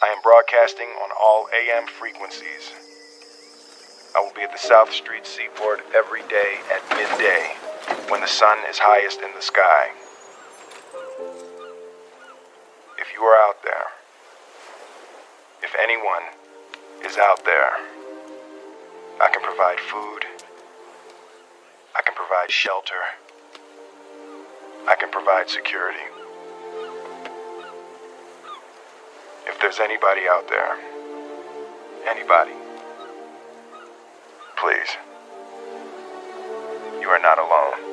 I am broadcasting on all AM frequencies. I will be at the South Street Seaport every day at midday, when the sun is highest in the sky. If you are out there, if anyone is out there, I can provide food, I can provide shelter, I can provide security. If there's anybody out there, anybody, please, you are not alone.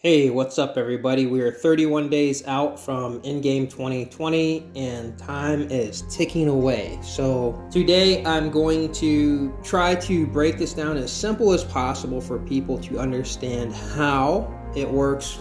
Hey, what's up everybody? We are 31 days out from Endgame 2020 and time is ticking away. So today I'm going to try to break this down as simple as possible for people to understand how it works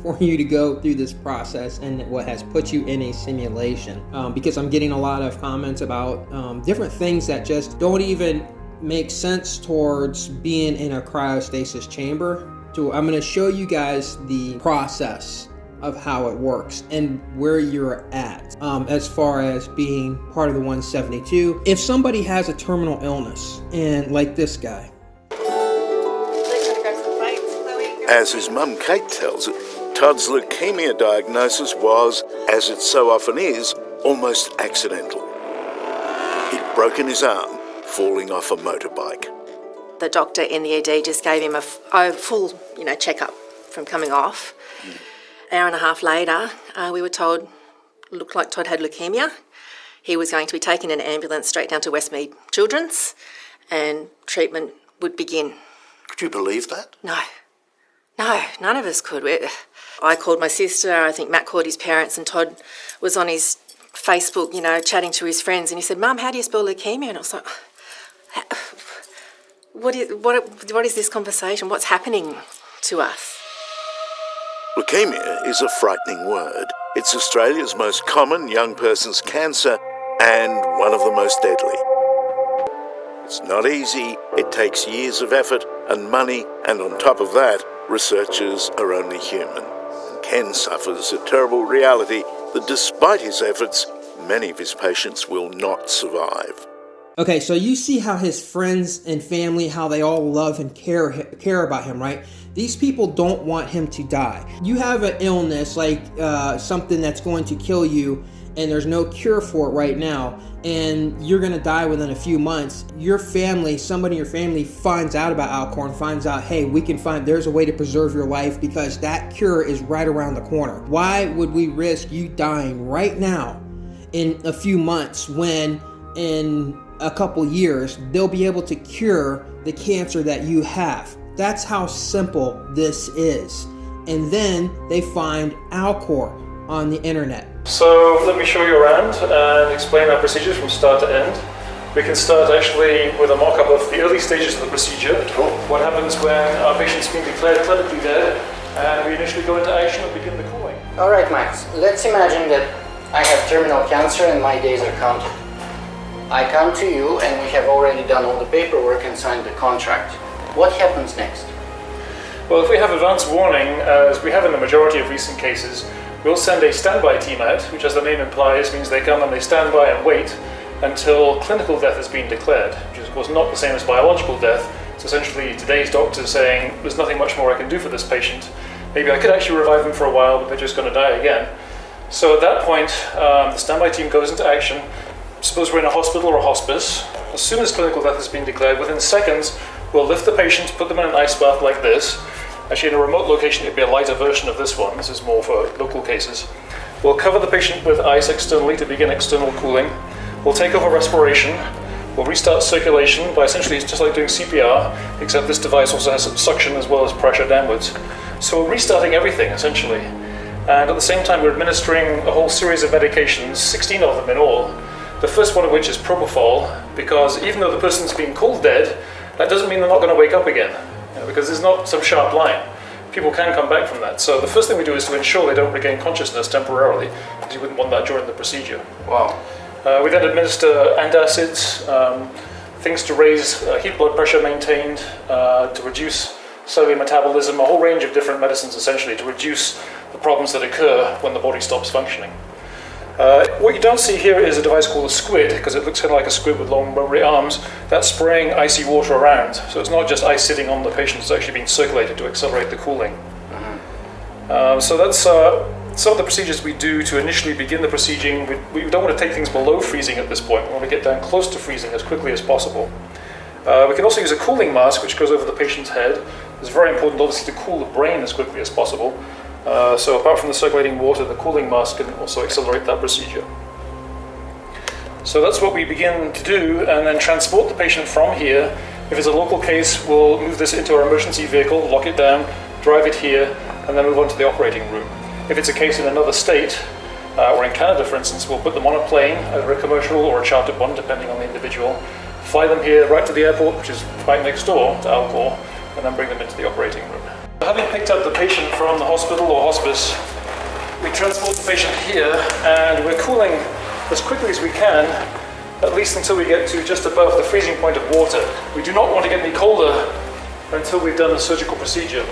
for you to go through this process and what has put you in a simulation. Because I'm getting a lot of comments about different things that just don't even make sense towards being in a cryostasis chamber. So I'm going to show you guys the process of how it works and where you're at as far as being part of the 172. If somebody has a terminal illness, and like this guy. As his mum Kate tells it, Todd's leukemia diagnosis was, as it so often is, almost accidental. He'd broken his arm falling off a motorbike. The doctor in the ED just gave him a full, checkup from coming off. Hour and a half later, we were told it looked like Todd had leukemia. He was going to be taken in an ambulance straight down to Westmead Children's and treatment would begin. Could you believe that? No, none of us could. I called my sister, I think Matt called his parents, and Todd was on his Facebook, chatting to his friends, and he said, "Mum, how do you spell leukemia?" And I was like, What is this conversation? What's happening to us? Leukemia is a frightening word. It's Australia's most common young person's cancer and one of the most deadly. It's not easy. It takes years of effort and money, and on top of that, researchers are only human. And Ken suffers a terrible reality that despite his efforts, many of his patients will not survive. Okay, so you see how his friends and family, how they all love and care about him, right? These people don't want him to die. You have an illness, like something that's going to kill you, and there's no cure for it right now, and you're gonna die within a few months. Your family, somebody in your family finds out about Alcorn, finds out, hey, there's a way to preserve your life because that cure is right around the corner. Why would we risk you dying right now in a few months when in a couple years they'll be able to cure the cancer that you have? That's how simple this is. And then they find Alcor on the internet. So let me show you around and explain our procedures from start to end. We can start actually with a mock-up of the early stages of the procedure. Cool. What happens when our patient's been declared clinically dead and we initially go into action and begin the cooling. All right, Max, let's imagine that I have terminal cancer and my days are counted. I come to you and we have already done all the paperwork and signed the contract. What happens next? Well, if we have advance warning, as we have in the majority of recent cases, we'll send a standby team out, which as the name implies means they come and they stand by and wait until clinical death has been declared, which is of course not the same as biological death. It's essentially today's doctor saying, there's nothing much more I can do for this patient. Maybe I could actually revive them for a while, but they're just going to die again. So at that point, the standby team goes into action. Suppose we're in a hospital or a hospice. As soon as clinical death has been declared, within seconds, we'll lift the patient, put them in an ice bath like this. Actually, in a remote location, it'd be a lighter version of this one. This is more for local cases. We'll cover the patient with ice externally to begin external cooling. We'll take over respiration. We'll restart circulation by essentially, it's just like doing CPR, except this device also has suction as well as pressure downwards. So we're restarting everything, essentially. And at the same time, we're administering a whole series of medications, 16 of them in all. The first one of which is propofol, because even though the person's been called dead, that doesn't mean they're not going to wake up again, because there's not some sharp line. people can come back from that. So the first thing we do is to ensure they don't regain consciousness temporarily, because you wouldn't want that during the procedure. Wow. We then administer antacids, things to raise heat blood pressure maintained, to reduce cellular metabolism, a whole range of different medicines essentially to reduce the problems that occur when the body stops functioning. What you don't see here is a device called a squid, because it looks kind of like a squid with long rubbery arms. That's spraying icy water around. So it's not just ice sitting on the patient, it's actually being circulated to accelerate the cooling. So that's some of the procedures we do to initially begin the procedure. We don't want to take things below freezing at this point. We want to get down close to freezing as quickly as possible. We can also use a cooling mask, which goes over the patient's head. It's very important, obviously, to cool the brain as quickly as possible. So apart from the circulating water, the cooling mask can also accelerate that procedure. So that's what we begin to do, and then transport the patient from here. If it's a local case, we'll move this into our emergency vehicle, lock it down, drive it here, and then move on to the operating room. If it's a case in another state, or in Canada for instance, we'll put them on a plane, either a commercial or a chartered one, depending on the individual, fly them here right to the airport, which is right next door to Alcor, and then bring them into the operating room. Having picked up the patient from the hospital or hospice, we transport the patient here, and we're cooling as quickly as we can, at least until we get to just above the freezing point of water. We do not want to get any colder until we've done the surgical procedure.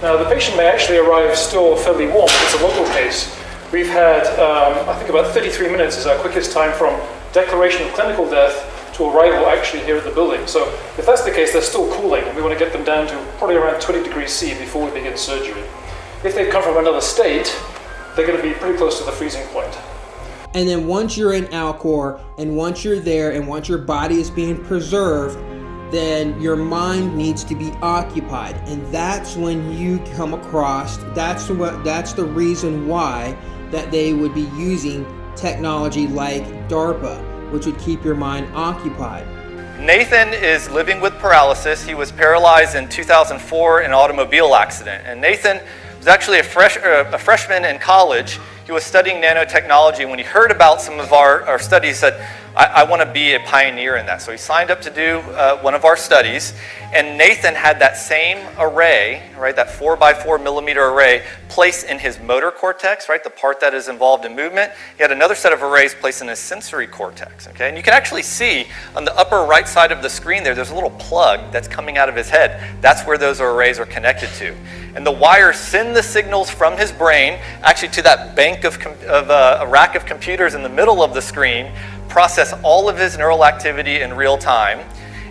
Now, the patient may actually arrive still fairly warm if it's a local case. We've had, I think about 33 minutes is our quickest time from declaration of clinical death to arrival actually here at the building. So if that's the case, they're still cooling, and we want to get them down to probably around 20 degrees C before we begin surgery. If they've come from another state, they're going to be pretty close to the freezing point. And then once you're in Alcor, and once you're there, and once your body is being preserved, then your mind needs to be occupied. And that's when you come across, that's the reason why that they would be using technology like DARPA, which would keep your mind occupied. Nathan is living with paralysis. He was paralyzed in 2004 in an automobile accident. And Nathan was actually a freshman in college. He was studying nanotechnology. When he heard about some of our studies, he said, I want to be a pioneer in that. So he signed up to do one of our studies. And Nathan had that same array, right, that 4x4 millimeter array, placed in his motor cortex, right, the part that is involved in movement. He had another set of arrays placed in his sensory cortex, okay? And you can actually see on the upper right side of the screen there's a little plug that's coming out of his head. That's where those arrays are connected to. And the wires send the signals from his brain actually to that bank of a rack of computers in the middle of the screen, process all of his neural activity in real time,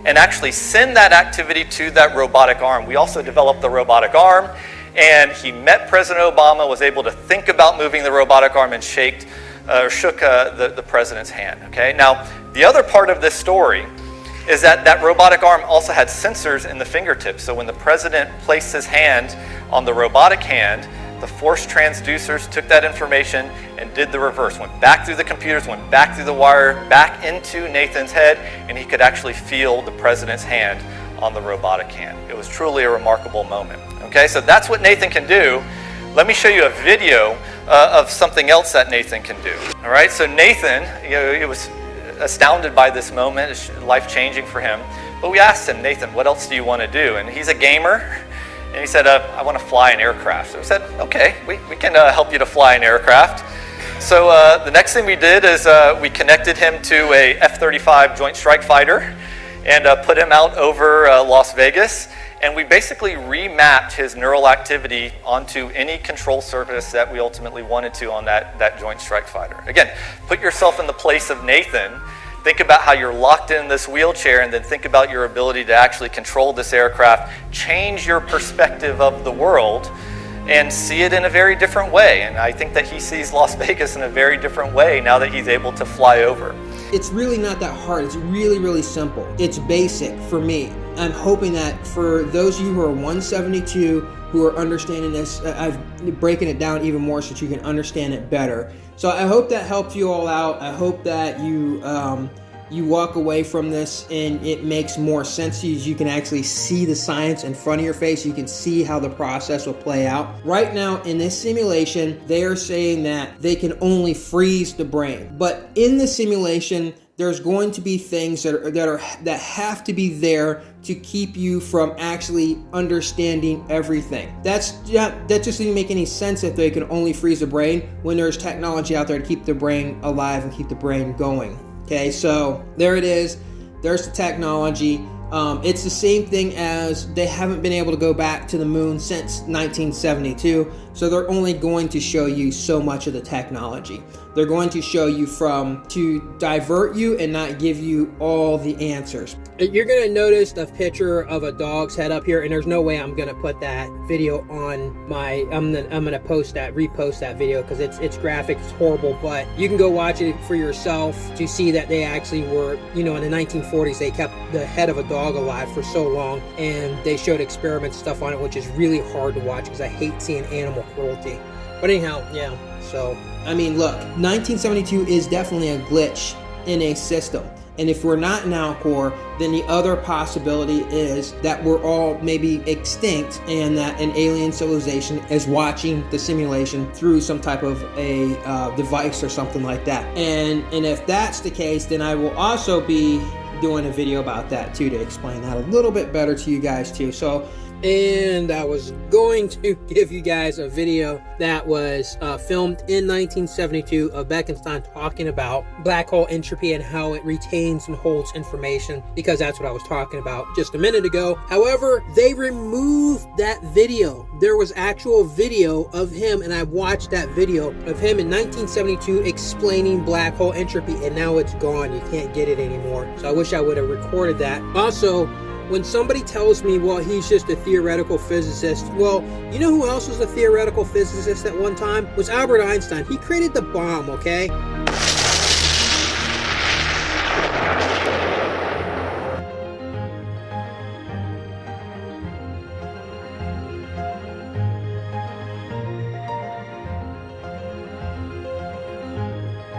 and actually send that activity to that robotic arm. We also developed the robotic arm, and he met President Obama, was able to think about moving the robotic arm, and shook the president's hand. Okay. Now, the other part of this story is that robotic arm also had sensors in the fingertips. So when the president placed his hand on the robotic hand, the force transducers took that information and did the reverse. Went back through the computers, went back through the wire, back into Nathan's head, and he could actually feel the president's hand on the robotic hand. It was truly a remarkable moment. Okay, so that's what Nathan can do. Let me show you a video of something else that Nathan can do. All right, so Nathan, he was astounded by this moment. It's life-changing for him. But we asked him, Nathan, what else do you want to do? And he's a gamer. And he said, I want to fly an aircraft. So we said, okay, we can help you to fly an aircraft. So the next thing we did is we connected him to a F-35 Joint Strike Fighter and put him out over Las Vegas. And we basically remapped his neural activity onto any control surface that we ultimately wanted to on that Joint Strike Fighter. Again, put yourself in the place of Nathan. Think about how you're locked in this wheelchair, and then think about your ability to actually control this aircraft, change your perspective of the world, and see it in a very different way. And I think that he sees Las Vegas in a very different way now that he's able to fly over. It's really not that hard. It's really, really simple. It's basic for me. I'm hoping that for those of you who are 172 who are understanding this, I've breaking it down even more so that you can understand it better. So I hope that helped you all out. I hope that you you walk away from this and it makes more sense to you. You can actually see the science in front of your face. You can see how the process will play out. Right now in this simulation, they are saying that they can only freeze the brain. But in the simulation, there's going to be things that have to be there to keep you from actually understanding everything. That just doesn't make any sense if they can only freeze the brain when there's technology out there to keep the brain alive and keep the brain going. Okay, so there it is. There's the technology. It's the same thing as they haven't been able to go back to the moon since 1972, so they're only going to show you so much of the technology. They're going to show you to divert you and not give you all the answers. You're going to notice the picture of a dog's head up here, and there's no way I'm going to put that video on my, I'm going to repost that video because it's graphic, it's horrible, but you can go watch it for yourself to see that they actually were, in the 1940s, they kept the head of a dog alive for so long, and they showed experiment stuff on it, which is really hard to watch because I hate seeing animal cruelty. But anyhow, yeah, so, I mean, look, 1972 is definitely a glitch in a system. And if we're not in Alcor, then the other possibility is that we're all maybe extinct and that an alien civilization is watching the simulation through some type of a device or something like that. And if that's the case, then I will also be doing a video about that too, to explain that a little bit better to you guys too. So, and I was going to give you guys a video that was filmed in 1972 of Bekenstein talking about black hole entropy and how it retains and holds information, because that's what I was talking about just a minute ago. However, they removed that video. There was actual video of him, and I watched that video of him in 1972 explaining black hole entropy, and now it's gone. You can't get it anymore. So I wish I would have recorded that. Also, when somebody tells me, well, he's just a theoretical physicist, well, you know who else was a theoretical physicist at one time? Was Albert Einstein. He created the bomb, okay?